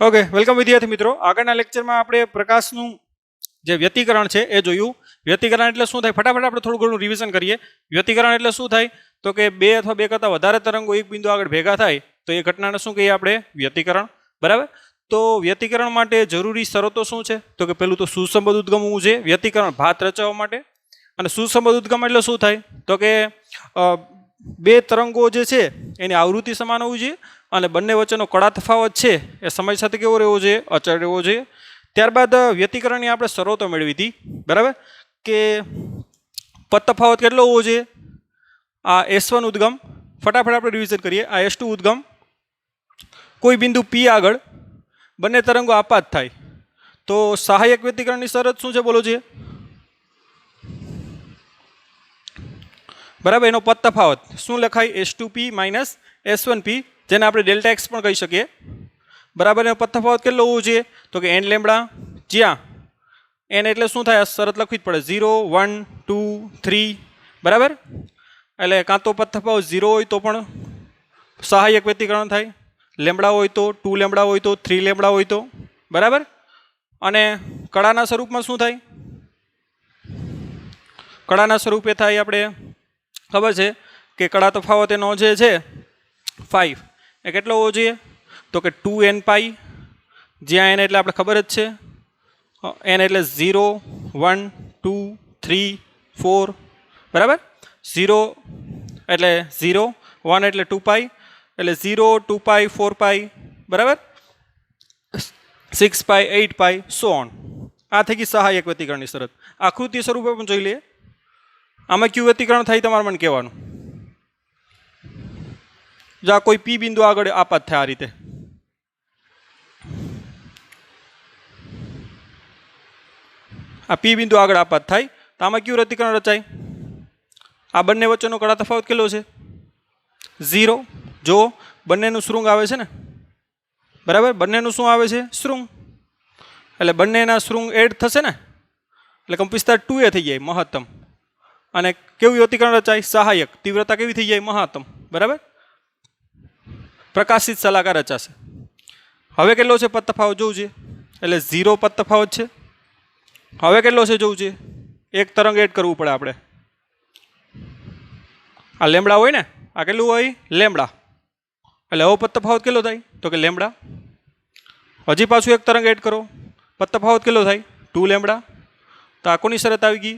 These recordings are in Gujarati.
ओके वेलकम विद्यार्थी मित्रों આગળના લેક્ચરમાં આપણે પ્રકાશનું જે વ્યતિકરણ છે એ જોયું। વ્યતિકરણ એટલે શું થાય ફટાફટ આપણે થોડું ઘણું રિવિઝન કરીએ। વ્યતિકરણ એટલે શું થાય તો કે બે અથવા બે કરતાં વધારે તરંગો એક બિંદુ આગળ ભેગા થાય તો એ ઘટનાને શું કહીએ આપણે વ્યતિકરણ। બરાબર। તો વ્યતિકરણ માટે જરૂરી શરતો શું છે તો કે પહેલું તો સુસંબદ્ધ ઉદ્ગમ હોવું જોઈએ વ્યતિકરણ ભાત રચવા માટે। અને સુસંબદ્ધ ઉદ્ગમ એટલે શું થાય તો કે બે તરંગો જે છે એની આવૃત્તિ સમાન હોવી જોઈએ અને બંને વચ્ચેનો કડા તફાવત છે એ સમય સાથે કેવો રહેવો જોઈએ અચળ રહેવો જોઈએ। ત્યારબાદ વ્યતિકરણની આપણે શરતો મેળવી હતી બરાબર કે પદ તફાવત કેટલો હોવો જોઈએ આ S1 ઉદ્ગમ ફટાફટ આપણે રિવિઝન કરીએ આ S2 ઉદ્ગમ કોઈ બિંદુ P આગળ બંને તરંગો આપાત થાય તો સહાયક વ્યતિકરણની શરત શું છે બોલો જોઈએ બરાબર એનો પદ તફાવત શું લખાય S2P S1P જેને આપણે ડેલ્ટા એક્સ પણ કહી શકીએ બરાબર એનો પદ તફાવત કેટલો હોવો જોઈએ તો કે n લેમ્બડા જ્યાં n એટલે શું થાય શરત લખવી જ પડે 0 1 2 3 બરાબર એટલે કાં તો પદ તફાવત 0 હોય તો પણ સહાયક વ્યતિકરણ થાય લેમ્બડા હોય તો 2 લેમ્બડા હોય તો 3 લેમ્બડા હોય તો બરાબર અને કડાના સ્વરૂપમાં શું થાય કડાના સ્વરૂપે થાય આપણે ખબર છે કે કડા તફાવત એનો જે છે 5 એ કેટલો હોવો જોઈએ તો કે 2n પાઈ જ્યાં n એટલે આપણે ખબર જ છે n એટલે 0 1 2 3 4 બરાબર 0 એટલે 0 1 એટલે 2 પાઈ એટલે 0 2 પાઈ 4 પાઈ બરાબર 6 પાઈ 8 પાઈ સો ઓન આ થઈ ગઈ સહાયક વ્યતિકરણની શરત। આકૃતિ સ્વરૂપે પણ જોઈ લઈએ આમાં કયું વ્યતિકરણ થાય તમારે મને કહેવાનું જો કોઈ P બિંદુ આગળ આપાત થાય આ રીતે આ P બિંદુ આગળ આપાત થાય તો આમાં કયું વ્યતિકરણ રચાય આ બંને વચ્ચેનો કડા તફાવત કેટલો છે 0 જો બંનેનું શૃંગ આવે છે ને બરાબર બંનેનું શું આવે છે શૃંગ એટલે બંનેના શૃંગ એડ થશે ને એટલે કંપિસ્તાર 2a થઈ જાય મહત્તમ અને કેવું વ્યતિકરણ રચાય સહાયક તીવ્રતા કેવી થઈ જાય મહત્તમ બરાબર પ્રકાશિત શલાકા રચાશે। હવે કેટલો છે પદ તફાવત જોવું છે એટલે 0 પદ તફાવત છે હવે કેટલો છે જોવું છે એક તરંગ એડ કરવું પડે આપણે આ લેમ્બડા હોય ને આ કેટલું હોય લેમ્બડા એટલે હવે પદ તફાવત કેટલો થાય તો કે લેમ્બડા હજી પાછું એક તરંગ એડ કરો પદ તફાવત કેટલો થાય 2 લેમ્બડા તો આ કોની શરત આવી ગઈ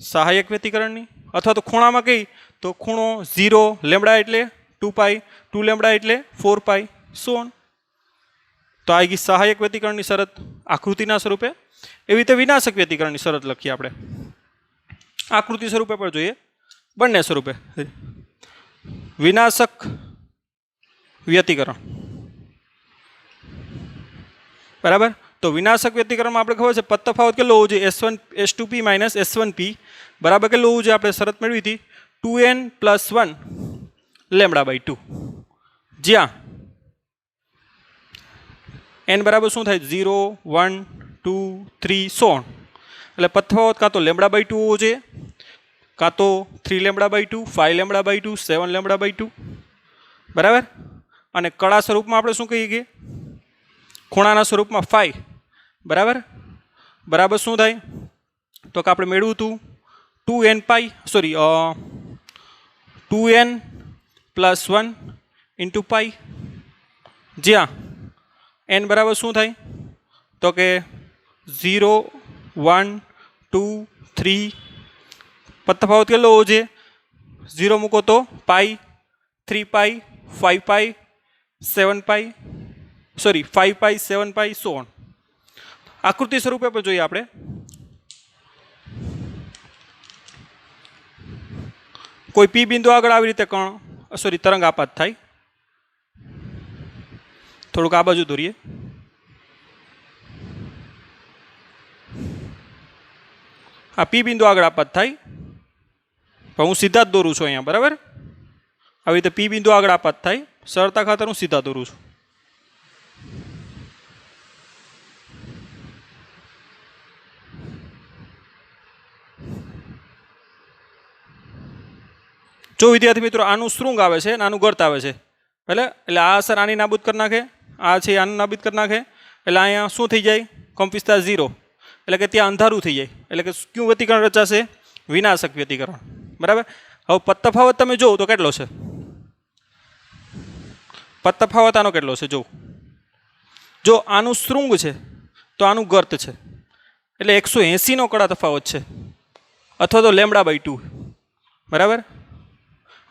સહાયક વ્યતિકરણની અથવા તો ખૂણામાં કઈ તો ખૂણો 0 લેમ્બડા એટલે 2 પાઈ 2 લેમ્બડા એટલે 4 પાઈ સો ઓન તો આ ગઈ સહાયક વ્યતિકરણની શરત આકૃતિના સ્વરૂપે। એવી રીતે વિનાશક વ્યતિકરણની શરત લખીએ આપણે આકૃતિ સ્વરૂપે પણ જોઈએ બંને સ્વરૂપે વિનાશક વ્યતિકરણ બરાબર તો વિનાશક વ્યતિકરણમાં આપણે ખબર છે પદ તફાવત કેટલો હોવો જોઈએ S2P S1P બરાબર કેટલું હોવું જોઈએ આપણે શરત મેળવી હતી 2n + 1 લેમ્બડા બાય 2 જ્યાં n બરાબર શું થાય 0 1 2 3 સો ઓન એટલે પદ તફાવત કાં તો લેમ્બડા બાય 2 હોવો જોઈએ કાં તો 3 lambda by 2 5 lambda by 2 7 lambda by 2 બરાબર અને કડા સ્વરૂપમાં આપણે શું કહીએ કે ખૂણાના સ્વરૂપમાં 5 બરાબર બરાબર શું થાય તો કે આપણે મેળવ્યું હતું 2n પાઈ સોરી 2n + 1 * પાઈ જ્યાં n બરાબર શું થાય તો કે 0 1 2 3 પદ તફાવત કેટલો હોવો જોઈએ 0 મૂકો તો પાઈ 3 પાઈ 5 પાઈ 7 પાઈ sorry 5 pi 7 pi so on આકૃતિ સ્વરૂપે પણ જોઈએ આપણે કોઈ P બિંદુ આગળ આવી રીતે તરંગ આપાત થાય થોડુંક આ બાજુ દોરીએ આ P બિંદુ આગળ આપાત થાય પણ હું સીધા જ દોરું છું અહીંયા બરાબર આવી રીતે P બિંદુ આગળ આપાત થાય સરળતા ખાતર હું સીધા દોરું છું જો વિદ્યાર્થી મિત્રો આનું શૃંગ આવે છે અને આનું ગર્ત આવે છે એટલે આ અસર આની નાબૂદ કરી નાખે આ છે આનું નાબૂદ કરી નાખે એટલે અહીંયા શું થઈ જાય કંપ વિસ્તાર 0 એટલે કે ત્યાં અંધારું થઈ જાય એટલે કે ક્યું વ્યતિકરણ રચાશે વિનાશક વ્યતિકરણ બરાબર હવે તફાવત તમે જોવો તો કેટલો છે તફાવત આનો કેટલો છે જો આનું શૃંગ છે તો આનું ગર્ત છે એટલે 180 નો કડા તફાવત છે અથવા તો λ/2 બરાબર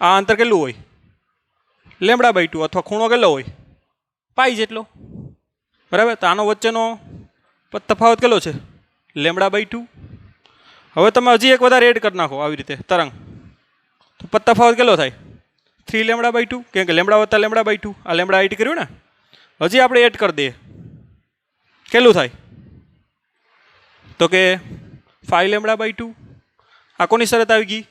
આ અંતર કેટલું હોય λ/2 અથવા ખૂણો કેટલો હોય પાઈ જેટલો બરાબર તો આનો વચ્ચેનો તફાવત કેટલો છે λ/2 હવે તમે હજી એક વધારે એડ કરી નાખો આવી રીતે તરંગ તો તફાવત કેટલો થાય 3λ/2 કેમ કે λ વત્તા λ/2 આ λ એડ કર્યું ને હજી આપણે એડ કરી દઈએ કેટલું થાય તો કે 5λ/2 આ કોની શરત આવી ગઈ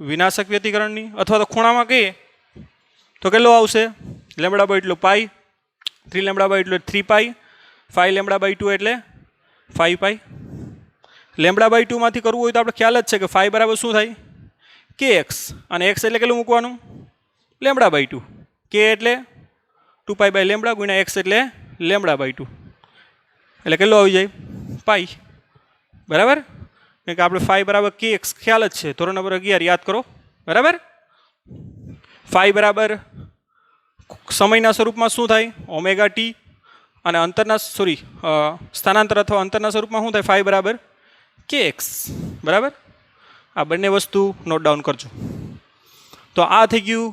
વિનાશક વ્યતિકરણની અથવા તો ખૂણામાં કહીએ તો કેટલો આવશે λ/2 એટલે પાઈ 3λ/2 એટલે 3 પાઈ 5λ/2 એટલે 5 પાઈ λ/2 માંથી કરવું હોય તો આપણે ખ્યાલ જ છે કે 5 બરાબર શું થાય kx અને x એટલે કેટલું મૂકવાનું λ/2 k એટલે 2π/λ ગુણ્યા x એટલે λ/2 એટલે કેટલો આવી જાય પાઈ બરાબર કેમ કે આપણે 5 બરાબર kx ખ્યાલ જ છે ધોરણ નંબર 11 યાદ કરો બરાબર 5 બરાબર સમયના સ્વરૂપમાં શું થાય ઓમેગા ટી અને અંતરના સ્થાનાંતર અથવા અંતરના સ્વરૂપમાં શું થાય 5 બરાબર kx બરાબર આ બંને વસ્તુ નોટ ડાઉન કરજો તો આ થઈ ગયું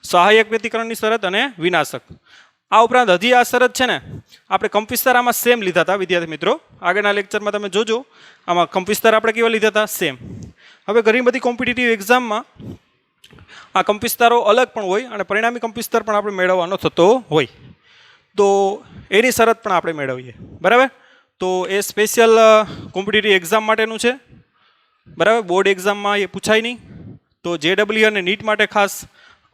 સહાયક વ્યતિકરણની શરત અને વિનાશક આ ઉપરાંત હજી આ શરત છે ને આપણે કંપ વિસ્તાર આમાં સેમ લીધા હતા વિદ્યાર્થી મિત્રો આગળના લેક્ચરમાં તમે જોજો આમાં કંપ વિસ્તાર આપણે કેવા લીધા હતા સેમ હવે ઘણી બધી કોમ્પિટિટિવ એક્ઝામમાં આ કંપ વિસ્તારો અલગ પણ હોય અને પરિણામી કંપ વિસ્તાર પણ આપણે મેળવવાનો થતો હોય તો એની શરત પણ આપણે મેળવીએ બરાબર તો એ સ્પેશિયલ કોમ્પિટિટિવ એક્ઝામ માટેનું છે બરાબર બોર્ડ એક્ઝામમાં એ પૂછાય નહીં તો JEE અને નીટ માટે ખાસ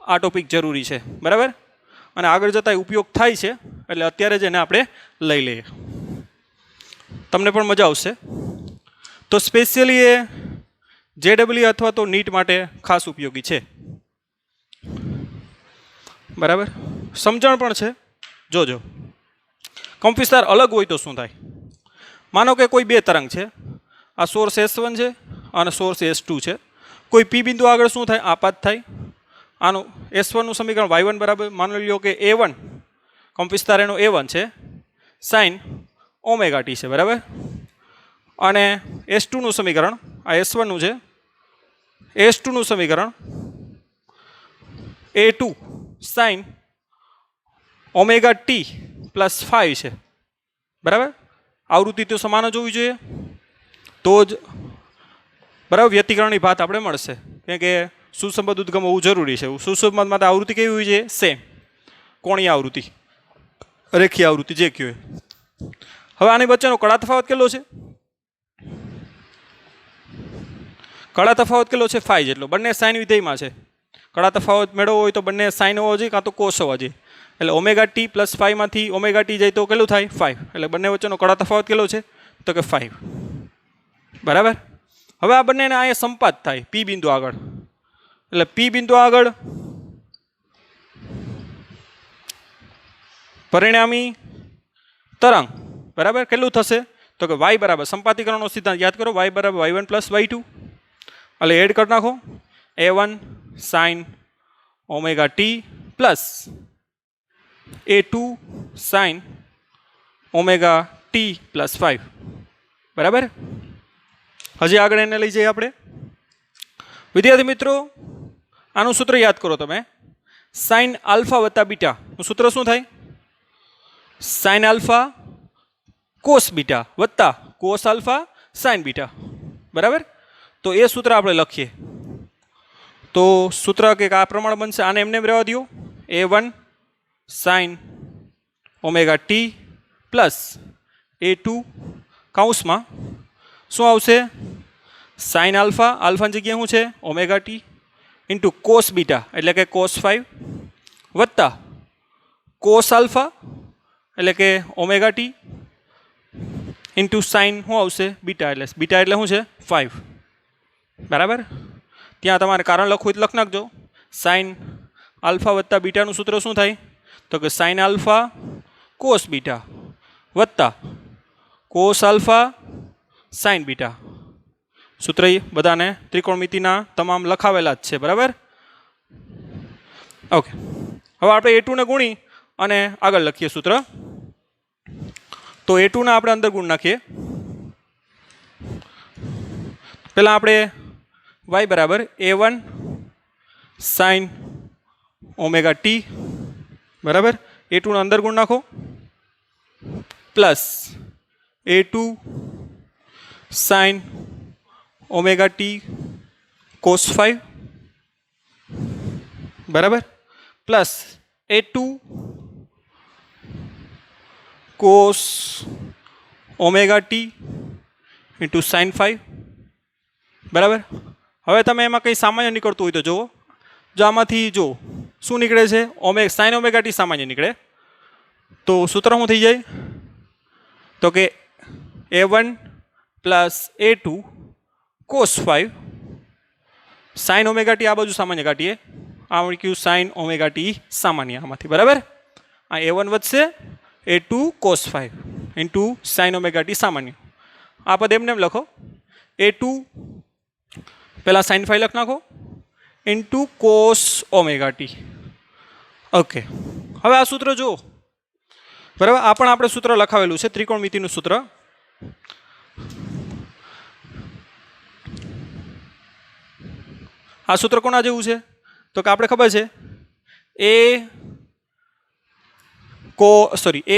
આ ટોપિક જરૂરી છે બરાબર અને આગળ જતાં ઉપયોગ થાય છે એટલે અત્યારે જ એને આપણે લઈ લઈએ તમને પણ મજા આવશે તો સ્પેશિયલી એ JEE અથવા તો નીટ માટે ખાસ ઉપયોગી છે બરાબર સમજણ પણ છે જોજો કંપ વિસ્તાર અલગ હોય તો શું થાય માનો કે કોઈ બે તરંગ છે આ સોર્સ S1 છે અને સોર્સ S2 છે કોઈ P બિંદુ આગળ શું થાય આપાત થાય આનું S1 નું સમીકરણ y1 બરાબર માની લો કે A1 કંપ વિસ્તાર એનો A1 છે sin ઓમેગા ટી છે બરાબર અને S2 નું સમીકરણ આ S1 નું છે S2 નું સમીકરણ A2 sin omega T plus 5 છે બરાબર આવૃત્તિ તો સમાન જ હોવી જોઈએ તો જ બરાબર વ્યતિકરણની વાત આપણે મળશે કેમ કે સુસંબદ્ધ ઉદ્ગમ હોવું જરૂરી છે સુસંબદ્ધ માટે આવૃત્તિ કેવી હોવી જોઈએ સેમ કોણીય આવૃત્તિ રેખીય આવૃત્તિ જે કહ્યું હવે આની વચ્ચેનો કડા તફાવત કેટલો છે કડા તફાવત કેટલો છે 5 જેટલો બંને સાઇન વિધેયમાં છે કડા તફાવત મેળવવો હોય તો બંને સાઇન હોવો જોઈએ કાં તો કોસ હોવા જોઈએ એટલે ઓમેગા ટી પ્લસ 5 માંથી ઓમેગા ટી જાય તો કેટલું થાય 5 એટલે બંને વચ્ચેનો કડા તફાવત કેટલો છે તો કે 5 બરાબર હવે આ બંનેને અહીંયા સંપાત થાય P બિંદુ આગળ એટલે P બિંદુ આગળ પરિણામી તરંગ બરાબર કેટલું થશે તો કે y બરાબર સંપાતીકરણનો સિદ્ધાંત યાદ કરો y બરાબર y1 પ્લસ y2 એટલે એડ કરી નાખો A1 sin omega T plus A2 sin omega T plus 5 બરાબર હજી આગળ એને લઈ જઈએ આપણે વિદ્યાર્થી મિત્રો આનું સૂત્ર યાદ કરો તમે sin આલ્ફા વત્તા બીટા સૂત્ર શું થાય sin આલ્ફા કોસ બીટા વત્તા કોસ આલ્ફા sin બીટા બરાબર તો એ સૂત્ર આપણે લખીએ તો સૂત્ર કે આ પ્રમાણે બનશે આને એમને રહેવા દો A1 sin omega T plus A2 કૌંસમાં શું આવશે sin આલ્ફા આલ્ફાની જગ્યાએ શું છે omega T into cos beta એટલે કે કોસ 5 વત્તા કોસ આલ્ફા એટલે કે ઓમેગા ટી ઇન્ટુ સાઇન શું આવશે બીટા એટલે શું છે 5 બરાબર ત્યાં તમારે કારણ લખવું હોય તો લખી નાખજો સાઇન આલ્ફા વત્તા બીટાનું સૂત્ર શું થાય તો કે સાઇન આલ્ફા કોસ બીટા વત્તા કોસ આલ્ફા સાઇન બીટા. સૂત્ર બધાને ત્રિકોણમિતિના તમામ લખાવેલા જ છે, બરાબર. ઓકે, હવે આપણે A2 ને ગુણી અને આગળ લખીએ સૂત્ર. તો A2 ના આપણે અંદર ગુણ નાખીએ. પહેલાં આપણે y બરાબર A1 સાઇન ઓમેગા ટી બરાબર A2 નો અંદર ગુણ નાખો plus A2 sine omega T cos 5 બરાબર plus A2 cos omega T into sign 5 બરાબર. હવે તમે એમાં કંઈ સામાન્ય નીકળતું હોય તો જુઓ. જો આમાંથી જો શું નીકળે છે, સાઇન ઓમેગા ટી સામાન્ય નીકળે તો સૂત્ર શું થઈ જાય તો કે A1 plus A2 cos 5 sine omega T આ બાજુ સામાન્ય કાઢીએ, આ મળી ગયું સાઇન ઓમેગા ટી સામાન્ય આમાંથી, બરાબર. આ A1 વધશે A2 cos 5 into sine omega T સામાન્ય. આ પદ એમને એમ લખો A2 પહેલાં સાઇન 5 લખ નાખો into cos omega T. Okay, હવે આ સૂત્ર જુઓ, બરાબર. આ પણ આપણે સૂત્ર લખાવેલું છે, ત્રિકોણમિતિનું સૂત્ર. આ સૂત્ર કોના જેવું છે તો કે આપણે ખબર છે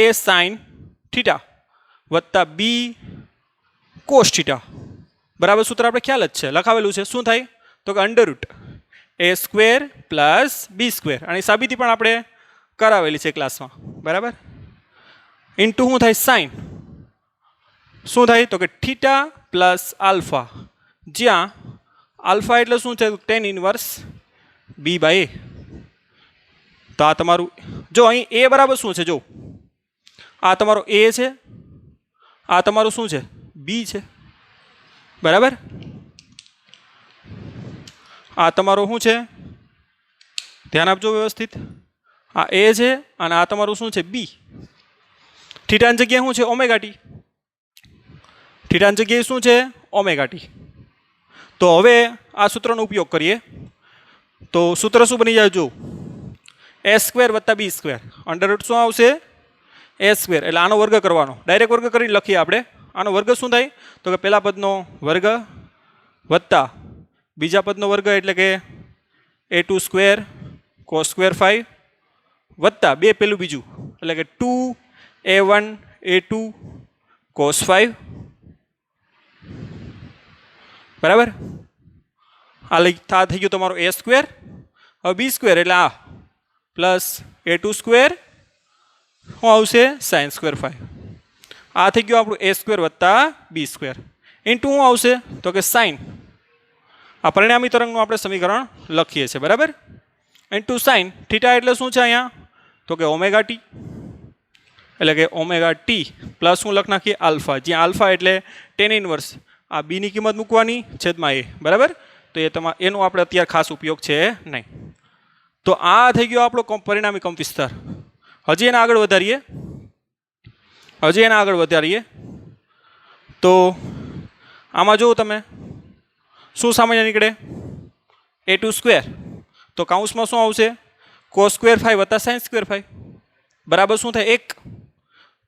A સાઇન થીટા વત્તા બી કોસ થીટા બરાબર. સૂત્ર આપણે ખ્યાલ જ છે, લખાવેલું છે. શું થાય તો કે under route A² plus B², આની સાબિતી પણ આપણે કરાવેલી છે ક્લાસમાં, બરાબર. ઇન્ટુ શું થાય સાઇન, શું થાય તો કે થીટા પ્લસ આલ્ફા, જ્યાં આલ્ફા એટલે શું છે tan ઇનવર્સ B/A. તો આ તમારું જો અહીં A બરાબર શું છે, જો આ તમારો A છે, આ તમારું શું છે B છે, બરાબર. આ તમારો શું છે ધ્યાન આપજો વ્યવસ્થિત, આ A છે અને આ તમારું શું છે B. થીટાની જગ્યાએ શું છે ઓમેગા ટી, થીટાની જગ્યાએ શું છે ઓમેગા ટી. તો હવે આ સૂત્રનો ઉપયોગ કરીએ તો સૂત્ર શું બની જાય, જો A² વત્તા B², અંડરરૂટ શું આવશે A², એટલે આનો વર્ગ કરવાનો, ડાયરેક્ટ વર્ગ કરીને લખીએ આપણે. આનો વર્ગ શું થાય તો કે પહેલા પદનો વર્ગ વત્તા બીજા પદનો વર્ગ એટલે કે A2² cos² 5 વત્તા બે પેલું બીજું એટલે કે 2A1 A2 cos 5 બરાબર. આ થઈ ગયું તમારો A². હવે B² એટલે આ પ્લસ A2² શું આવશે sin² 5. આ થઈ ગયું આપણું A² વત્તા B² ઇન્ટુ શું આવશે તો કે સાઇન, આ પરિણામી તરંગનું આપણે સમીકરણ લખીએ છીએ, બરાબર. ઇન્ટુ સાઇન થીટા એટલે શું છે અહીંયા તો કે ઓમેગા ટી, એટલે કે ઓમેગા ટી પ્લસ શું લખ નાખીએ આલ્ફા, જ્યાં આલ્ફા એટલે tan ઇનવર્સ આ બીની કિંમત મૂકવાની છેદમાં A, બરાબર. તો એનો આપણે અત્યારે ખાસ ઉપયોગ છે નહીં. તો આ થઈ ગયો આપણો પરિણામી કંપ વિસ્તાર. હજી એને આગળ વધારીએ તો આમાં જુઓ તમે શું સામાન્ય નીકળે A2² તો કાઉન્સમાં શું આવશે cos² 5 વત્તા sin² 5 બરાબર શું થાય 1,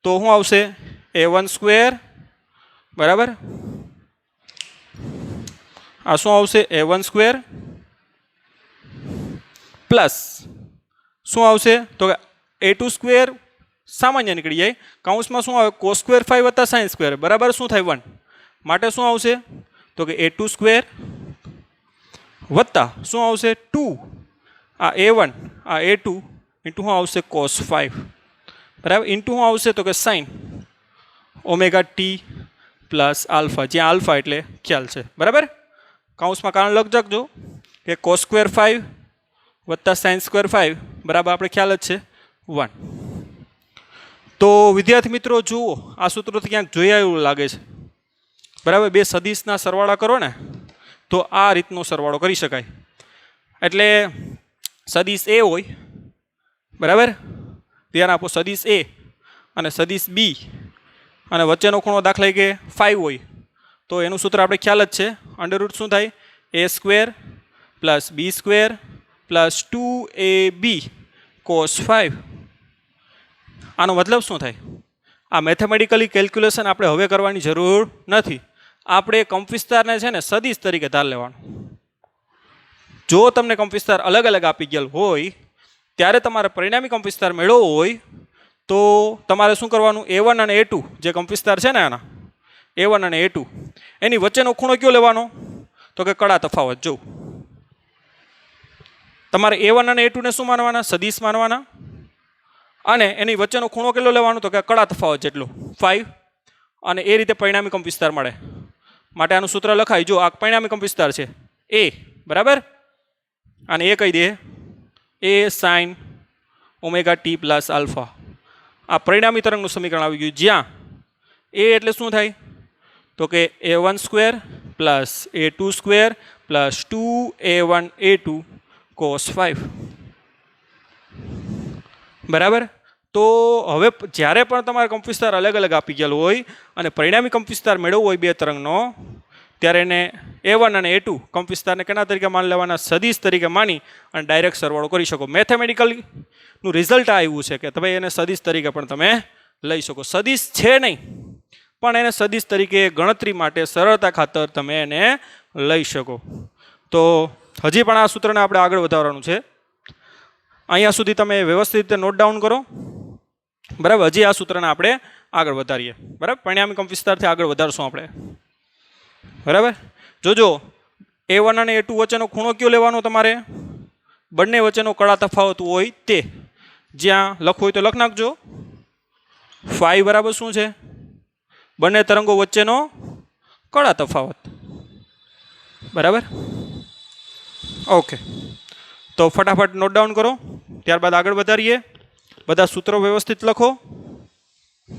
તો શું આવશે A1² બરાબર, આ શું આવશે A1² પ્લસ શું આવશે તો કે A2² સામાન્ય નીકળી જાય, કાઉન્સમાં શું આવે cos² 5 વત્તા sin² બરાબર શું થાય 1, માટે શું આવશે તો કે A2² વત્તા શું આવશે 2 આ A1 આ A2 ઇન્ટુ શું આવશે cos 5 બરાબર, ઇન્ટુ શું આવશે તો કે sine omega T plus alpha, જ્યાં આલ્ફા એટલે ખ્યાલ છે, બરાબર. કાઉન્સમાં કારણ લખજો કે cos² 5 વત્તા sin² 5 બરાબર આપણે ખ્યાલ જ છે 1. તો વિદ્યાર્થી મિત્રો જુઓ આ સૂત્ર તો ક્યાંક જોયા એવું લાગે છે, બરાબર. બે સદિશના સરવાળા કરો ને તો આ રીતનો સરવાળો કરી શકાય. એટલે સદિશ A હોય, બરાબર, ધ્યાન આપો, સદિશ A અને સદિશ બી અને વચ્ચેનો ખૂણો દાખલા કે 5 હોય તો એનું સૂત્ર આપણે ખ્યાલ જ છે અંડરરૂટ શું થાય a square plus B square plus 2ab cos 5. આનો મતલબ શું થાય આ મેથેમેટિકલી કેલ્ક્યુલેશન આપણે હવે કરવાની જરૂર નથી આપણે કંપ વિસ્તારને છે ને સદિશ તરીકે ધાર લેવાનો જો તમને કંપ વિસ્તાર અલગ અલગ આપી ગયેલ હોય ત્યારે તમારે પરિણામી કંપ વિસ્તાર મેળવવો હોય તો તમારે શું કરવાનું a1 અને a2 જે કંપ વિસ્તાર છે ને આના a1 અને a2 એની વચ્ચેનો ખૂણો કયો લેવાનો તો કે કડા તફાવત જો તમારે a1 અને a2 ને શું માનવાના સદિશ માનવાના અને એની વચ્ચેનો ખૂણો કેટલો લેવાનો તો કે કડા તફાવત જેટલો 5 અને એ રીતે પરિણામી કંપ વિસ્તાર મળે માટે આનું સૂત્ર લખાય જો આ પરિણામી કંપ વિસ્તાર છે a બરાબર અને એ કહી દે a sin omega t plus alpha આ પરિણામી તરંગનું સમીકરણ આવી ગયું જ્યાં a એટલે શું થાય તો કે a1 square plus a2 square plus 2a1 a2 cos 5 બરાબર તો હવે જ્યારે પણ તમારે કંપ વિસ્તાર અલગ અલગ આપી ગયેલો હોય અને પરિણામી કંપ વિસ્તાર મેળવવો હોય બે તરંગનો ત્યારે એને a1 અને a2 કંપ વિસ્તારને કેના તરીકે માની લેવાના સદિશ તરીકે માની અને ડાયરેક્ટ સરવાળો કરી શકો મેથેમેટિકલીનું રિઝલ્ટ આવ્યું છે કે તમે એને સદિશ તરીકે પણ તમે લઈ શકો સદિશ છે નહીં પણ એને સદિશ તરીકે ગણતરી માટે સરળતા ખાતર તમે એને લઈ શકો તો હજી પણ આ સૂત્રને આપણે આગળ વધારવાનું છે અહીંયા સુધી તમે વ્યવસ્થિત રીતે નોટ ડાઉન કરો બરાબર હજી આ સૂત્રને આપણે આગળ વધારીએ બરાબર પરિણામી કંપ વિસ્તારથી આગળ વધારશું આપણે બરાબર જોજો a1 અને a2 વચ્ચેનો ખૂણો કયો લેવાનો તમારે બંને વચ્ચેનો કડા તફાવત હોય તે જ્યાં લખવું હોય તો લખ નાખજો 5 બરાબર શું છે બંને તરંગો વચ્ચેનો કડા તફાવત બરાબર ઓકે તો ફટાફટ નોટ ડાઉન કરો ત્યારબાદ આગળ વધારીએ બધા સૂત્રો વ્યવસ્થિત લખો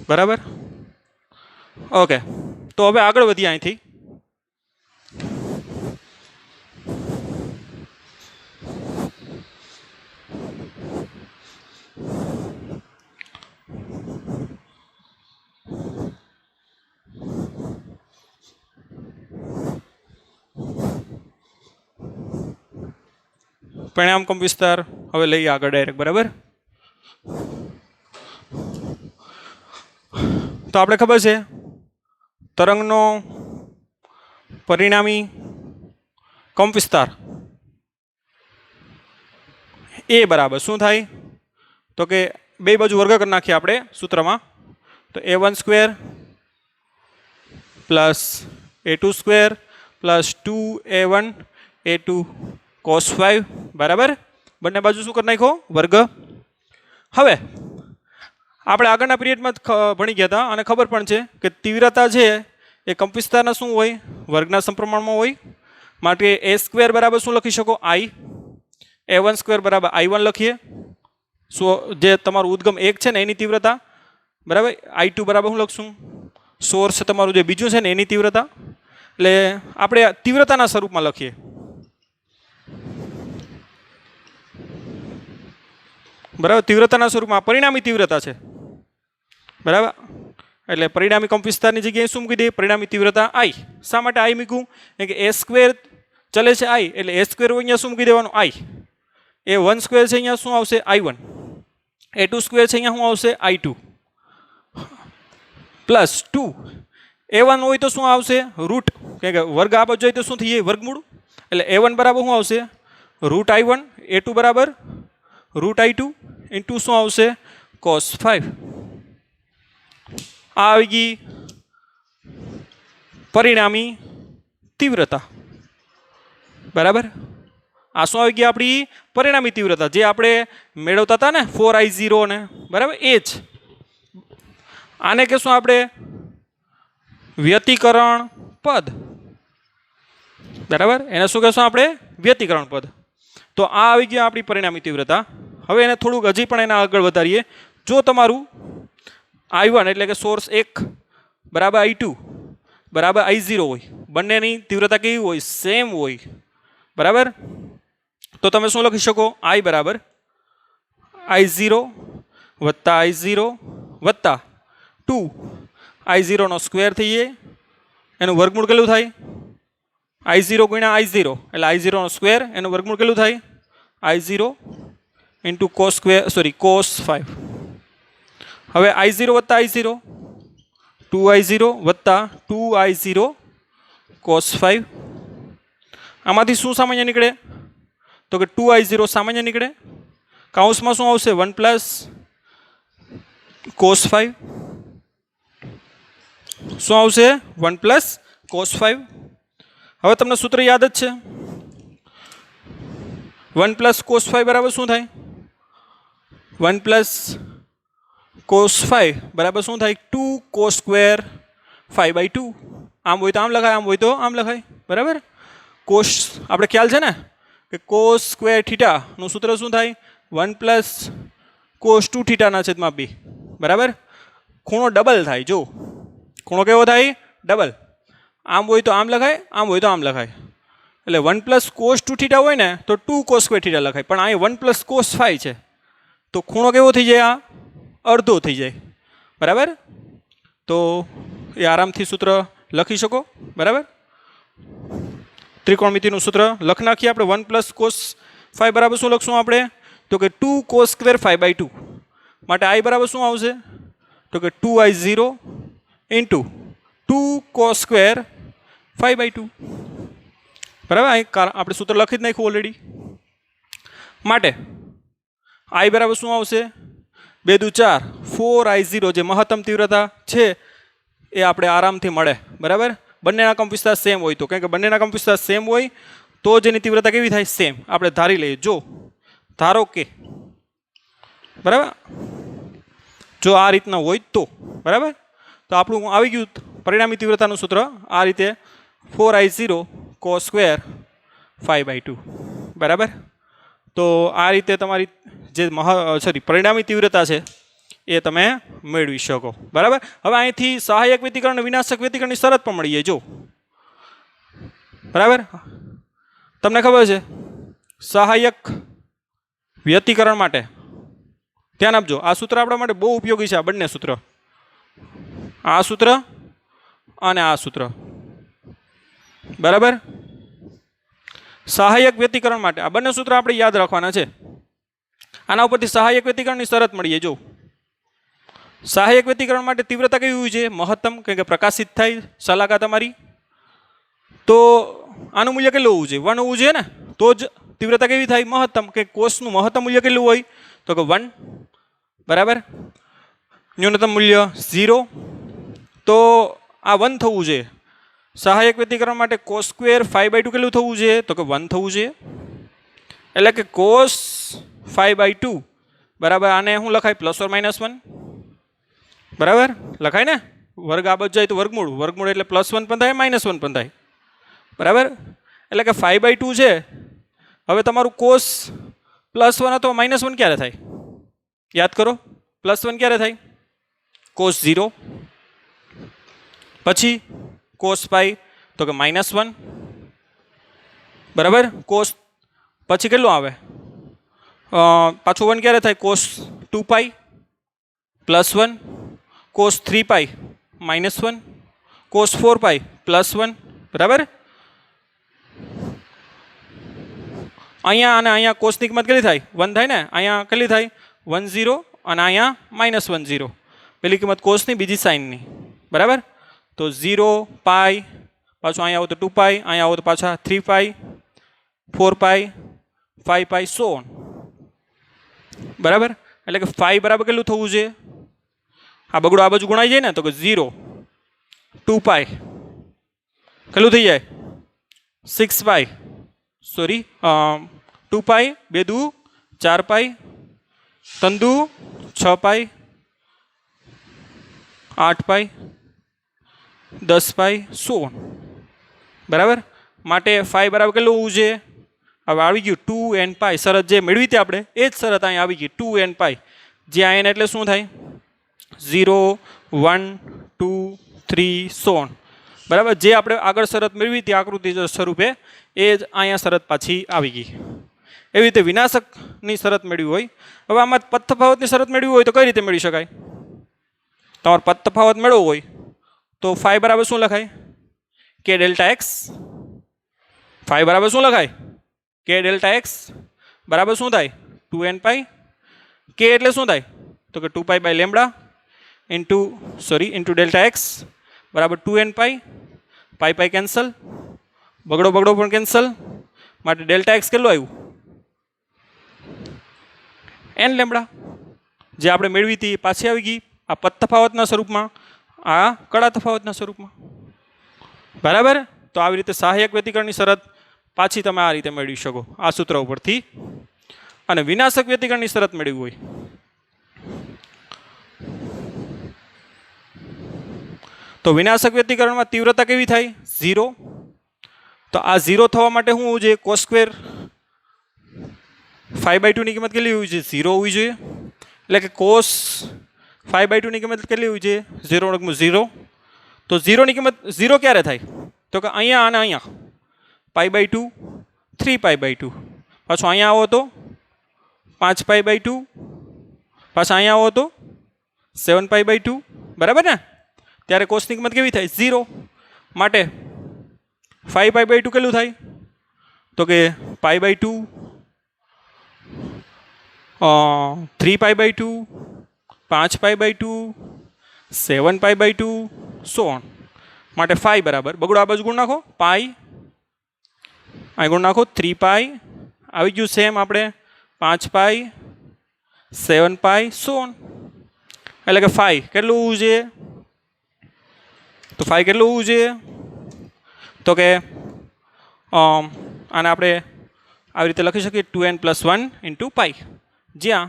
બરાબર ઓકે તો હવે આગળ વધીએ અહીંથી પરિણામ કંપ વિસ્તાર હવે લઈએ આગળ ડાયરેક્ટ બરાબર તો આપણે ખબર છે તરંગનો પરિણામી કંપ વિસ્તાર એ બરાબર શું થાય તો કે બે બાજુ વર્ગ કરી નાખીએ આપણે સૂત્રમાં તો a1 square plus a2 square plus 2a1 a2 cos 5 બરાબર બંને બાજુ શું કરી નાખો વર્ગ હવે આપણે આગળના પિરિયડમાં ભણી ગયા હતા અને ખબર પણ છે કે તીવ્રતા છે એ કંપ વિસ્તારના શું હોય વર્ગના સમપ્રમાણમાં હોય માટે a સ્ક્વેર બરાબર શું લખી શકો i a1 સ્ક્વેર બરાબર i1 લખીએ જે તમારું ઉદ્ગમ 1 છે ને એની તીવ્રતા બરાબર i2 બરાબર શું લખશું સોર્સ તમારું જે બીજું છે ને એની તીવ્રતા એટલે આપણે તીવ્રતાના સ્વરૂપમાં લખીએ બરાબર તીવ્રતાના સ્વરૂપમાં પરિણામી તીવ્રતા છે બરાબર એટલે પરિણામી કંપ વિસ્તારની જગ્યાએ શું મૂકી દઈએ પરિણામી તીવ્રતા i શા માટે i મૂક્યું કે a સ્ક્વેર ચલે છે i એટલે a સ્ક્વેર અહીંયા શું મૂકી દેવાનું i a1 સ્ક્વેર છે અહીંયા શું આવશે i1 a2 સ્ક્વેર છે અહીંયા શું આવશે i2 પ્લસ 2 a1 હોય તો શું આવશે રૂટ કે વર્ગ આ બાજુ જાય તો શું થઈ જાય વર્ગમૂળ એટલે a1 બરાબર શું આવશે રૂટ i1 a2 બરાબર રૂટ i2 ઇન્ટુ શું આવશે cos 5 આ આવી ગઈ પરિણામી તીવ્રતા બરાબર આ શું આવી ગઈ આપણી પરિણામી તીવ્રતા જે આપણે મેળવતા હતા ને 4i0 ને બરાબર એ જ આને કહેશું આપણે વ્યતિકરણ પદ બરાબર એને શું કહેશું આપણે વ્યતિકરણ પદ તો આ આવી ગઈ આપણી પરિણામી તીવ્રતા હવે એને થોડુંક હજી પણ એના આગળ વધારીએ જો તમારું i1 એટલે કે સોર્સ 1 બરાબર i2 બરાબર i0 હોય બંનેની તીવ્રતા કેવી હોય સેમ હોય બરાબર તો તમે શું લખી શકો i બરાબર i0 વત્તા i0 વત્તા ટુ I0 સ્ક્વેર થઈ જાય, એનું વર્ગમૂળ કેટલું થાય I0 ગુણ્યા I0 એટલે I0 સ્ક્વેર એનું વર્ગમૂળ કેટલું થાય I0 into cos square cos 5. હવે I0 વત્તા I0 2I0 વત્તા 2I0 કોસ 5. આમાંથી શું સામાન્ય નીકળે તો કે 2I0 સામાન્ય નીકળે, કાઉન્સમાં શું આવશે 1 પ્લસ કોસ 5, શું આવશે 1 પ્લસ કોસ 5. હવે તમને સૂત્ર યાદ જ છે 1 પ્લસ કોસ 5 બરાબર શું થાય 1 પ્લસ કોસ 5 બરાબર શું થાય 2 કોસ સ્ક્વેર 5/2. આમ હોય તો આમ લખાય, આમ હોય તો આમ લખાય, બરાબર. કોસ આપણે ખ્યાલ છે ને કે કોસ સ્ક્વેર થીટાનું સૂત્ર શું થાય 1 પ્લસ કોસ 2 થીટાના છેદમાં b, બરાબર. ખૂણો ડબલ થાય, જો ખૂણો કેવો થાય ડબલ, આમ હોય તો આમ લખાય, આમ હોય તો આમ લખાય. એટલે 1 પ્લસ કોસ 2 થીટા હોય ને તો 2 કોસ સ્ક્વેર થીટા લખાય, પણ અહીં 1 પ્લસ કોસ 5 છે તો ખૂણો કેવો થઈ જાય આ અડધો થઈ જાય, બરાબર. તો એ આરામથી સૂત્ર લખી શકો, બરાબર. ત્રિકોણમિતિનું સૂત્ર લખી નાખીએ આપણે. 1 પ્લસ કોસ 5 બરાબર શું લખશું આપણે તો કે 2 કોસ સ્ક્વેર 5/2 માટે I બરાબર શું આવશે તો કે 2I0 ઇન્ટુ 2 કોસ સ્ક્વેર 5/2, બરાબર. અહીં આપણે સૂત્ર લખી જ નાખ્યું ઓલરેડી. માટે I બરાબર શું આવશે 2 દુ 4 4I0 જે મહત્તમ તીવ્રતા છે એ આપણે આરામથી મળે, બરાબર. બંનેના કંપ વિસ્તાર સેમ હોય તો, કારણ કે બંનેના કંપ વિસ્તાર સેમ હોય તો જ એની તીવ્રતા કેવી થાય સેમ. આપણે ધારી લઈએ, જો ધારો કે, બરાબર, જો આ રીતના હોય તો, બરાબર, તો આપણું આવી ગયું પરિણામી તીવ્રતાનું સૂત્ર આ રીતે 4I0 કોસ સ્ક્વેર 5/2, બરાબર. તો આ રીતે તમારી જે પરિણામી તીવ્રતા છે એ તમે મેળવી શકો, બરાબર. હવે અહીંથી સહાયક વ્યતિકરણ અને વિનાશક વ્યતિકરણની શરત પણ મળી જાય, જો, બરાબર. તમને ખબર છે સહાયક વ્યતિકરણ માટે ધ્યાન આપજો, આ સૂત્ર આપણા માટે બહુ ઉપયોગી છે. આ બંને સૂત્ર, આ સૂત્ર અને આ સૂત્ર, બરાબર. સહાયક વ્યતિકરણ માટે આ બંને સૂત્ર આપણે યાદ રાખવાના છે. આના ઉપરથી સહાયક વ્યતિકરણની શરત મળી જાય, જો સહાયક વ્યતિકરણ માટે તીવ્રતા કેવી હોવી જોઈએ મહત્તમ, કારણ કે પ્રકાશિત થાય શલાકા તમારી, તો આનું મૂલ્ય કેટલું હોવું જોઈએ 1 હોવું જોઈએ ને, તો જ તીવ્રતા કેવી થાય મહત્તમ, કે કોષનું મહત્તમ મૂલ્ય કેટલું હોય તો કે 1, બરાબર. ન્યૂનતમ મૂલ્ય 0, તો આ 1 થવું જોઈએ. સહાયક વ્યતિકરણ માટે કોસ સ્ક્વેર 5/2 કેટલું થવું જોઈએ તો કે 1 થવું જોઈએ. એટલે કે કોસ 5/2 બરાબર આને શું લખાય +or-1, બરાબર લખાય ને. વર્ગ આ બાજુ જાય તો વર્ગમૂળ, વર્ગમૂળ એટલે +1 પણ થાય -1 પણ થાય, બરાબર. એટલે કે 5/2 છે. હવે તમારું કોસ +1 હતો, -1 ક્યારે થાય યાદ કરો. +1 ક્યારે થાય કોસ 0, પછી કોસ પાઈ તો કે -1, બરાબર. કોસ પછી કેટલું આવે પાછું 1 ક્યારે થાય કોસ 2π +1, કોસ 3π -1, કોસ 4π +1, બરાબર. અહીંયા અને અહીંયા કોસની કિંમત કેટલી થાય 1 થાય ને, અહીંયા કેટલી થાય 1 0 અને અહીંયા -1 0, પેલી કિંમત કોસની બીજી સાઇનની, બરાબર. તો 0 π પાછું અહીંયા આવો તો 2π, અહીંયા આવો તો પાછા 3π 4π 5π સો ઓન, બરાબર. એટલે કે 5 બરાબર કેટલું થવું છે આ બગડો આ બાજુ ગુણાઈ જાય ને તો કે 0 2π કેટલું થઈ જાય 6π સોરી 2π 2 દુ 4π 3 દુ 6π 8π 10π સો ઓન, બરાબર. માટે 5 બરાબર કેટલું હોવું છે હવે આવી ગયું 2nπ. શરત જે મેળવી હતી આપણે એ જ શરત અહીં આવી ગઈ 2nπ, જે n એટલે શું થાય 0 1 2 3 સો ઓન, બરાબર. જે આપણે આગળ શરત મેળવી હતી આકૃતિ સ્વરૂપે એ જ અહીંયા શરત પાછી આવી ગઈ. એવી રીતે વિનાશકની શરત મેળવી હોય. હવે આમાં તફાવતની શરત મેળવી હોય તો કઈ રીતે મેળવી શકાય તમારે પદ તફાવત મેળવવો હોય તો ફાઈ બરાબર શું લખાય? કે ડેલ્ટા એક્સ. ફાઈ બરાબર શું લખાય? કે ડેલ્ટા એક્સ બરાબર શું થાય? 2n પાઈ. કે એટલે શું થાય? તો કે 2 pi by lambda into delta X બરાબર 2n પાઈ. પાઈ પાઈ કેન્સલ, બગડો બગડો પણ કેન્સલ, માટે ડેલ્ટા એક્સ કેટલું આવ્યું? n lambda. જે આપણે મેળવી હતી પાછી આવી ગઈ આ પદ તફાવતના સ્વરૂપમાં, આ કડા તફાવતના સ્વરૂપમાં. બરાબર. તો આવી રીતે સહાયક વ્યતિકરણની શરત પાછી તમે આ રીતે મેળવી શકો આ સૂત્ર ઉપરથી. અને વિનાશક વ્યતિકરણની શરત મેળવી હોય તો વિનાશક વ્યતિકરણમાં તીવ્રતા કેવી થાય? 0. તો આ 0 થવા માટે શું હોવું જોઈએ? કોસ સ્ક્વેર 5/2 ની કિંમત કેટલી હોવી જોઈએ? 0 હોવી જોઈએ. એટલે કે કોસ 5/2 ની કિંમત કેટલી હોવી જોઈએ? 0/0. તો 0 ની કિંમત 0 ક્યારે થાય? તો કે અહીંયા અને અહીંયા π/2 3π/2. પાછું અહીંયા આવો તો 5π/2. પાછા અહીંયા આવો તો 7π/2. બરાબર ને? ત્યારે કોસની કિંમત કેવી થાય? 0. માટે 5π/2 કેટલું થાય? તો કે π/2 3π/2 5π/2 7π/2 સો ઓન. માટે 5 બરાબર બગડો આ બાજુ ગુણ નાખો પાઈ, આ ગુણ નાખો 3 પાઈ આવી ગયું સેમ આપણે 5 પાઈ 7 પાઈ સો ઓન. એટલે કે 5 કેટલું હોવું જોઈએ? તો 5 કેટલું હોવું જોઈએ? તો કે આને આપણે આવી રીતે લખી શકીએ 2n + 1 ઇન્ટુ પાઈ, જ્યાં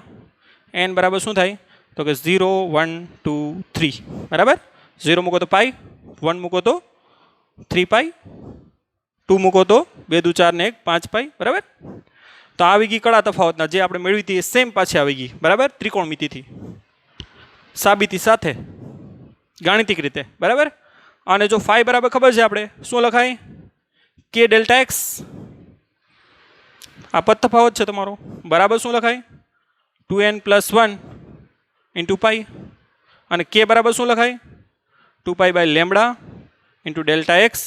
n બરાબર શું થાય? તો કે 0 1 2 3. બરાબર. 0 મૂકો તો પાઈ, 1 મૂકો તો 3 પાઈ, 2 મૂકો તો 2 દુ 4 ને 1 5 પાઈ. બરાબર. તો આવી ગઈ કડા તફાવતના જે આપણે મેળવી હતી એ સેમ પાછી આવી ગઈ. બરાબર. ત્રિકોણમિતિથી સાબિતી સાથે ગાણિતિક રીતે. બરાબર. અને જો ફાઈ બરાબર ખબર છે આપણે શું લખાય? કે ડેલ્ટા એક્સ. આ પદ તફાવત છે તમારો. બરાબર શું લખાય? 2n + 1 into pi. અને કે બરાબર શું લખાય? 2 pi by lambda into delta X.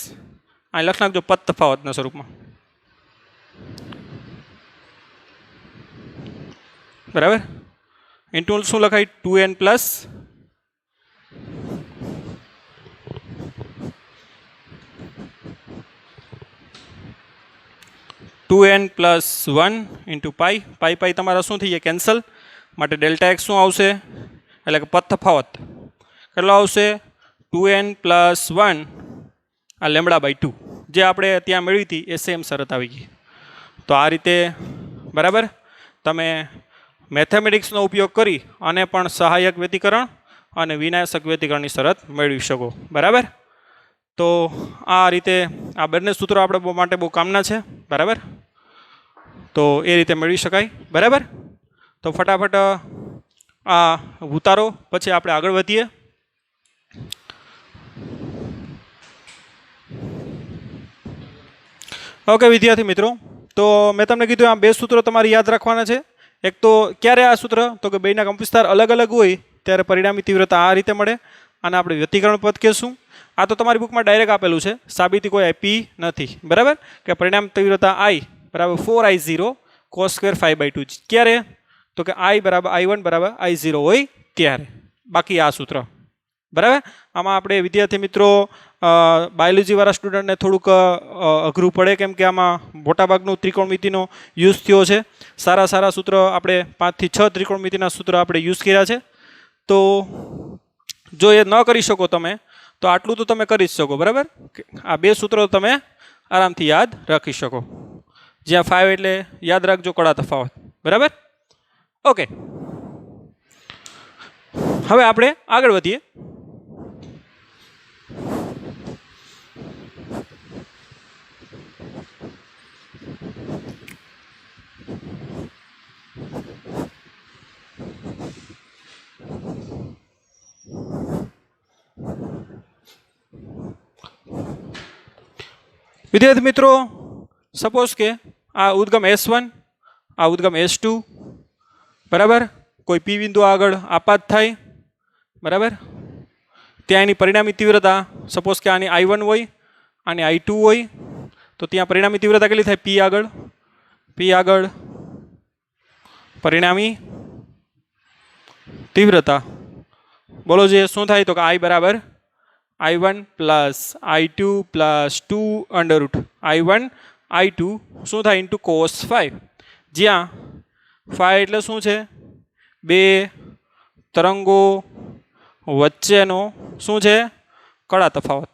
આ લખ નાખજો પદ તફાવતના સ્વરૂપમાં. બરાબર. ઇન્ટુ શું લખાય? 2n + 2n + 1 into pi. પાઈ પાઈ તમારા શું થઈ જાય? કેન્સલ. માટે ડેલ્ટા એક્સ શું આવશે? એટલે કે પદ તફાવત કેટલો આવશે? 2n + 1 આ લેમ્બડા/2 જે આપણે ત્યાં મેળવી હતી એ સેમ શરત આવી ગઈ. તો આ રીતે બરાબર તમે મેથેમેટિક્સનો ઉપયોગ કરી અને પણ સહાયક વ્યતિકરણ અને વિનાશક વ્યતિકરણની શરત મેળવી શકો. બરાબર. તો આ રીતે આ બંને સૂત્રો આપણે માટે બહુ કામના છે. બરાબર. તો એ રીતે મેળવી શકાય. બરાબર. તો ફટાફટ આ ઉતારો પછી આપણે આગળ વધીએ. ઓકે વિદ્યાર્થી મિત્રો, તો મેં તમને કીધું આ બે સૂત્રો તમારે યાદ રાખવાના છે. એક તો ક્યારે આ સૂત્ર? તો કે બેના કંપ વિસ્તાર અલગ અલગ હોય ત્યારે પરિણામી તીવ્રતા આ રીતે મળે. અને આપણે વ્યતિકરણ પદ કહેશું. આ તો તમારી બુકમાં ડાયરેક્ટ આપેલું છે, સાબિતી કોઈ આપી નથી. બરાબર. કે પરિણામ તીવ્રતા I બરાબર 4I0 cos સ્ક્વેર 5/2. ક્યારે? તો કે I બરાબર I1 બરાબર I0 હોય ત્યારે. બાકી આ સૂત્ર. બરાબર. આમાં આપણે વિદ્યાર્થી મિત્રો બાયોલોજીવાળા સ્ટુડન્ટને થોડુંક અઘરું પડે, કેમ કે આમાં મોટાભાગનું ત્રિકોણમિતિનો યુઝ થયો છે. સારા સારા સૂત્ર આપણે 5 થી 6 ત્રિકોણમિતિના સૂત્ર આપણે યુઝ કર્યા છે. તો જો એ ન કરી શકો તમે તો આટલું તો તમે કરી જ શકો. બરાબર. આ બે સૂત્રો તમે આરામથી યાદ રાખી શકો. જ્યાં 5 એટલે યાદ રાખજો કડા તફાવત. બરાબર. ઓકે, હવે આપણે આગળ વધીએ. વિદ્યાર્થી મિત્રો, સપોઝ કે આ ઉદ્ગમ S1 આ ઉદ્ગમ S2 બરાબર કોઈ P બિંદુ આગળ આપાત થાય. બરાબર. ત્યાં એની પરિણામી તીવ્રતા સપોઝ કે આની I1 હોય, આની I2 હોય, તો ત્યાં પરિણામી તીવ્રતા કેટલી થાય? P આગળ પરિણામી તીવ્રતા બોલો જે શું થાય? તો કે I બરાબર I1 plus I2 plus 2 √ I1 I2 શું થાય? ઇન્ટુ cos phi, જ્યાં phi એટલે શું છે? બે તરંગો વચ્ચેનો શું છે? કડા તફાવત.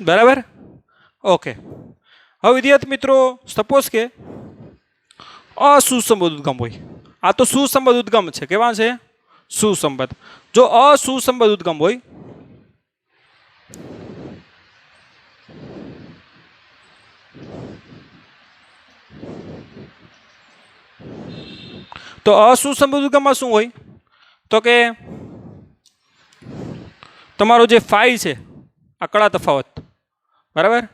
બરાબર? ઓકે. હવે વિદ્યાર્થી મિત્રો સપોઝ કે અસુસંબદ્ધ ઉદ્ગમ હોય. આ તો સુસંબદ્ધ ઉદ્ગમ છે. કેવા છે? સુસંબદ્ધ. જો અસુસંબદ્ધ ઉદ્ગમ હોય તો અસુસંબદ્ધ ઉદ્ગમમાં શું હોય? તો કે તમારો જે ફાઈ છે આ કડા તફાવત, બરાબર,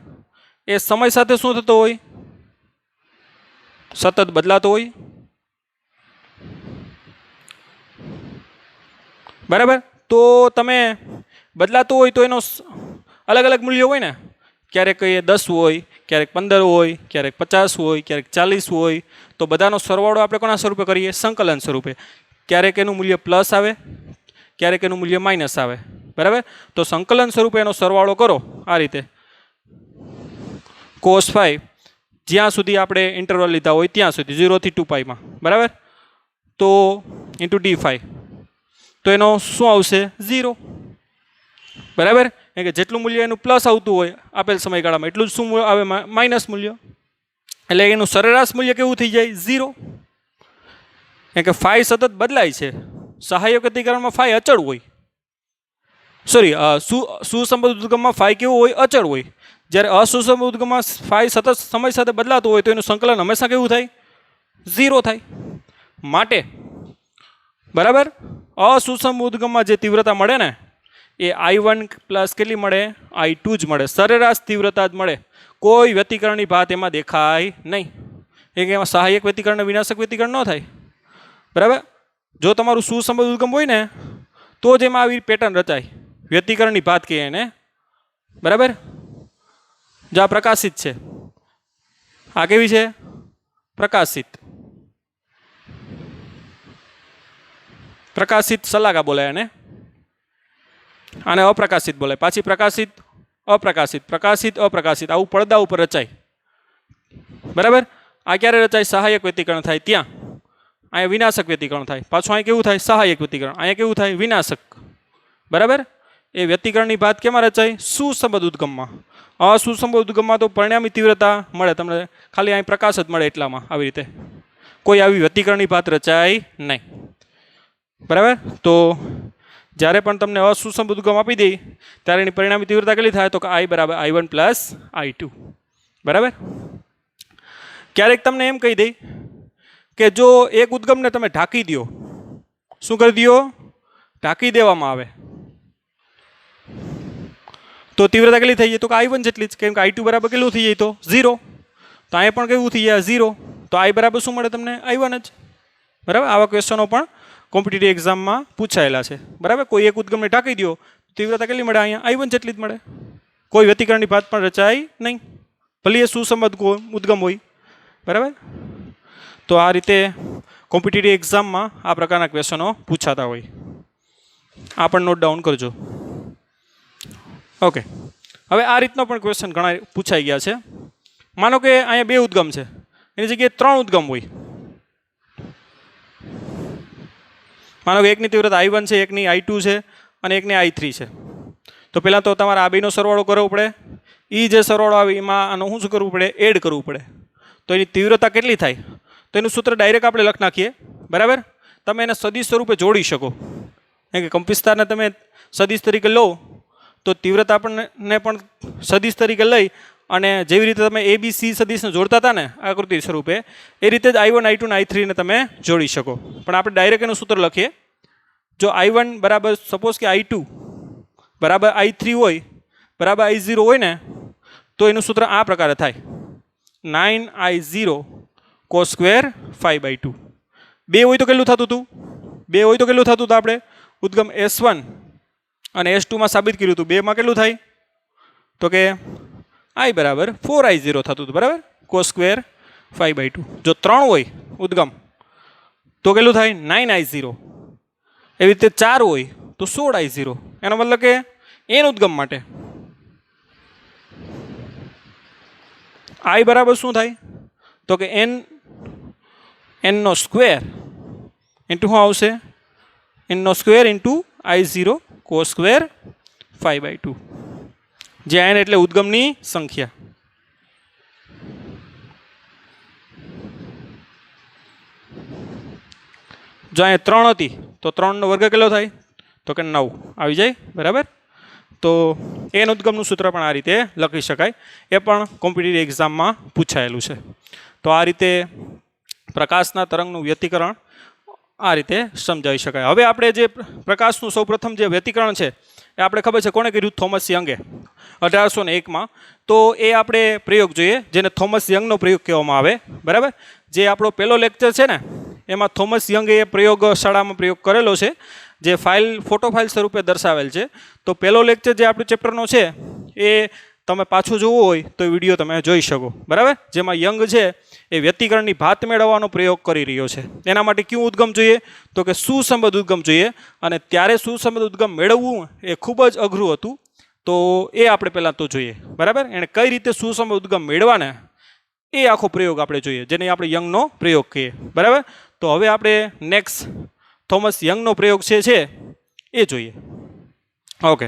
એ સમય સાથે શું થતો હોય? સતત બદલાતો હોય. બરાબર? તો તમે બદલાતો હોય તો એનો અલગ અલગ મૂલ્ય હોય ને. ક્યારેક એ 10 હોય, ક્યારેક 15 હોય, ક્યારેક 50 હોય, ક્યારેક 40 હોય. તો બધાનો સરવાળો આપણે કોના સ્વરૂપે કરીએ? સંકલન સ્વરૂપે. ક્યારેક એનું મૂલ્ય પ્લસ આવે, ક્યારેક એનું મૂલ્ય માઇનસ આવે. બરાબર? તો સંકલન સ્વરૂપે એનો સરવાળો કરો આ રીતે. cos phi જ્યાં સુધી આપણે ઇન્ટરવલ લીધા હોય ત્યાં સુધી 0 થી 2π માં. બરાબર? તો ઇન્ટુ d phi તો એનો શું આવશે? 0. બરાબર? કારણ કે જેટલું મૂલ્ય એનું પ્લસ આવતું હોય આપેલ સમયગાળામાં એટલું જ શું આવે? માઇનસ મૂલ્ય. એટલે એનું સરેરાશ મૂલ્ય કેવું થઈ જાય? 0. કારણ કે ફાઈ સતત બદલાય છે. સહાયક વ્યતિકરણમાં ફાઈ અચળ હોય. સોરી, સુસંબદ્ધ ઉદ્ગમમાં ફાઈ કેવું હોય? અચળ હોય. જ્યારે અસુસંબદ્ધ ઉદ્ગમમાં ફાઈ સતત સમય સાથે બદલાતું હોય તો એનું સંકલન હંમેશા કેવું થાય? 0 થાય. માટે બરાબર, અસુસંબદ્ધ ઉદ્ગમમાં જે તીવ્રતા મળે ને એ I1 પ્લસ કેટલી મળે? I2 જ મળે. સરેરાશ તીવ્રતા જ મળે. કોઈ વ્યતિકરણની ભાત એમાં દેખાય નહીં. એ કે એમાં સહાયક વ્યતિકરણ ને વિનાશક વ્યતિકરણ ન થાય. બરાબર? જો તમારું સુસંબદ્ધ ઉદ્ગમ હોય ને તો જ એમાં આવી પેટર્ન રચાય. વ્યતિકરણની ભાત કહીએ એને. બરાબર? જો આ પ્રકાશિત છે, આ કેવી છે? પ્રકાશિત. પ્રકાશિત સલાકા બોલાય એને. આને અપ્રકાશિત બોલાય. પાછી પ્રકાશિત, અપ્રકાશિત, પ્રકાશિત, અપ્રકાશિત, આવું પડદા ઉપર રચાય. બરાબર? આ ક્યારે રચાય? સહાયક વ્યતિકરણ થાય ત્યાં. અહીંયા વિનાશક વ્યતિકરણ થાય. પાછું અહીં કેવું થાય? સહાયક વ્યતિકરણ. અહીંયા કેવું થાય? વિનાશક. બરાબર? એ વ્યતિકરણની ભાત કેમાં રચાય? સુસંબદ્ધ ઉદ્ગમમાં. અસુસંબદ્ધ ઉદ્ગમમાં તો પરિણામી તીવ્રતા મળે તમને, ખાલી અહીં પ્રકાશ જ મળે એટલામાં. આવી રીતે કોઈ આવી વ્યતિકરણની ભાત રચાય નહીં. બરાબર? તો જ્યારે પણ તમને અસુસંબદ્ધ ઉદ્ગમ આપી દે ત્યારે એની પરિણામી તીવ્રતા કેટલી થાય? તો કે I બરાબર I1 પ્લસ I2. બરાબર? ક્યારેક તમને એમ કહી દે કે જો એક ઉદ્ગમને તમે ઢાંકી દો, શું કરી દો? ઢાંકી દેવામાં આવે તો તીવ્રતા કેટલી થઈ જાય? તો કે I1 જેટલી જ. કેમ કે I2 બરાબર કેટલું થઈ જાય? તો 0. તો અહીંયા પણ કેવું થઈ જાય? 0. તો I બરાબર શું મળે તમને? I1 જ. બરાબર? આવા ક્વેશ્ચનો પણ કોમ્પિટિટિવ એક્ઝામમાં પૂછાયેલા છે. બરાબર? કોઈ એક ઉદ્ગમને ઢાંકી દો, તીવ્રતા કેટલી મળે? અહીંયા I1 જેટલી જ મળે. કોઈ વ્યતિકરણની ભાત પણ રચાય નહીં, ભલે એ સુસંબદ્ધ ઉદ્ગમ હોય. બરાબર? તો આ રીતે કોમ્પિટિટિવ એક્ઝામમાં આ પ્રકારના ક્વેશ્ચનો પૂછાતા હોય. આ પણ નોટ ડાઉન કરજો. ઓકે. હવે આ રીતનો પણ ક્વેશ્ચન ઘણા પૂછાઈ ગયા છે. માનો કે અહીંયા 2 ઉદ્ગમ છે, એની જગ્યાએ 3 ઉદ્ગમ હોય. માનો કે એકની તીવ્રતા I1 છે, એકની I2 છે અને એકની I3 છે. તો પહેલાં તો તમારે આ બેનો સરવાળો કરવો પડે. એ જે સરવાળો આવે એમાં આનું શું કરવું પડે? એડ કરવું પડે. તો એની તીવ્રતા કેટલી થાય? તો એનું સૂત્ર ડાયરેક્ટ આપણે લખી નાખીએ. બરાબર? તમે એને સદિશ સ્વરૂપે જોડી શકો. કારણ કે કંપિસ્તારને તમે સદિશ તરીકે લો તો તીવ્રતા આપણને પણ સદિશ તરીકે લઈ અને જેવી રીતે તમે ABC સદિશને જોડતા હતા ને આકૃતિ સ્વરૂપે, એ રીતે જ I1, I2 અને I3 ને તમે જોડી શકો. પણ આપણે ડાયરેક્ટ એનું સૂત્ર લખીએ. જો I1 બરાબર સપોઝ કે I2 બરાબર I3 હોય બરાબર I0 હોય ને તો એનું સૂત્ર આ પ્રકારે થાય: 9I0 cos² phi/2. 2 હોય તો કેટલું થતું હતું? 2 હોય તો કેટલું થતું હતું આપણે ઉદ્ગમ S1 અને S2 માં સાબિત કર્યું હતું 2 માં કેટલું થાય તો કે I બરાબર 4I0 થતું હતું બરાબર cos સ્ક્વેર 5/2 જો 3 હોય ઉદ્ગમ તો કેટલું થાય 9I0 એવી રીતે 4 હોય તો 16I0 એનો મતલબ કે n ઉદ્ગમ માટે I બરાબર શું થાય તો કે n નો સ્ક્વેર ઇન્ટુ શું આવશે n નો square into I0 cos square 5/2 જ્યાં n એટલે ઉદ્ગમની સંખ્યા જો અહીંયા 3 હતી તો 3 નો વર્ગ કેટલો થાય તો કે 9 આવી જાય બરાબર તો n ઉદ્ગમનું સૂત્ર પણ આ રીતે લખી શકાય એ પણ કોમ્પિટિટિવ એક્ઝામમાં પૂછાયેલું છે તો આ રીતે પ્રકાશના તરંગનું વ્યતિકરણ આ રીતે સમજાવી શકાય હવે આપણે જે પ્રકાશનું સૌપ્રથમ જે વ્યતિકરણ છે એ આપણે ખબર છે કોણે કર્યું થોમસ યંગે 1801માં તો એ આપણે પ્રયોગ જોઈએ જેને થોમસ યંગનો પ્રયોગ કહેવામાં આવે બરાબર જે આપણો પહેલો લેક્ચર છે ને એમાં થોમસ યંગે એ પ્રયોગશાળામાં પ્રયોગ કરેલો છે જે ફોટો ફાઇલ સ્વરૂપે દર્શાવેલ છે તો પહેલો લેક્ચર જે આપણો ચેપ્ટરનો છે એ તમે પાછું જોવું હોય તો એ વિડીયો તમે જોઈ શકો બરાબર જેમાં યંગ છે એ વ્યતિકરણની ભાત મેળવવાનો પ્રયોગ કરી રહ્યો છે એના માટે કયું ઉદ્ગમ જોઈએ તો કે સુસંબદ્ધ ઉદ્ગમ જોઈએ અને ત્યારે સુસંબદ્ધ ઉદ્ગમ મેળવવું એ ખૂબ જ અઘરું હતું તો એ આપણે પહેલાં તો જોઈએ બરાબર એણે કઈ રીતે સુસંબદ્ધ ઉદ્ગમ મેળવવાના એ આખો પ્રયોગ આપણે જોઈએ જેને આપણે યંગનો પ્રયોગ કહીએ બરાબર તો હવે આપણે નેક્સ્ટ થોમસ યંગનો પ્રયોગ છે એ જોઈએ ઓકે